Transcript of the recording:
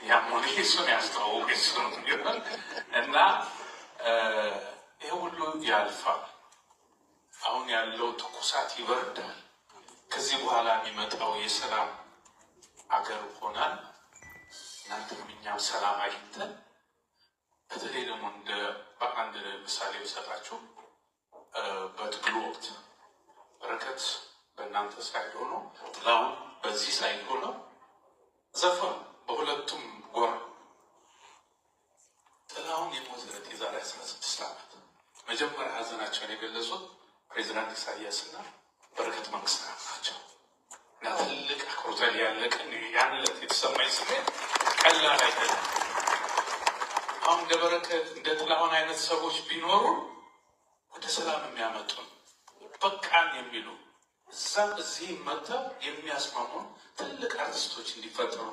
ያሞኔ እሱን ያስተዋወቀ እሱ ነው እና ይሄ ሁሉ ያልፋል። አሁን ያለው ትኩሳት ይበርዳል። ከዚህ በኋላ የሚመጣው የሰላም አገር ሆናል። እናንተም እኛም ሰላም አግኝተን በተለይ ደግሞ እንደ በአንድ ምሳሌ ብሰጣችሁ በትግሉ ወቅት በረከት በእናንተ ሳይድ ሆኖ ጥላሁን በዚህ ሳይድ ሆኖ ዘፈኑ በሁለቱም ጎራ። ጥላሁን የሞተ ዕለት የዛሬ 16 ዓመት መጀመሪያ ሀዘናቸውን የገለጹት ፕሬዚዳንት ኢሳያስ እና በረከት መንግስት ናቸው። እና ትልቅ አክብሮት ያለቀን ያን ዕለት የተሰማኝ ስሜት ቀላል አይደለም። አሁን እንደ በረከት እንደ ጥላሁን አይነት ሰዎች ቢኖሩ ወደ ሰላም የሚያመጡን በቃን የሚሉ እዛም እዚህ መጥተው የሚያስማሙን ትልቅ አርቲስቶች እንዲፈጠሩ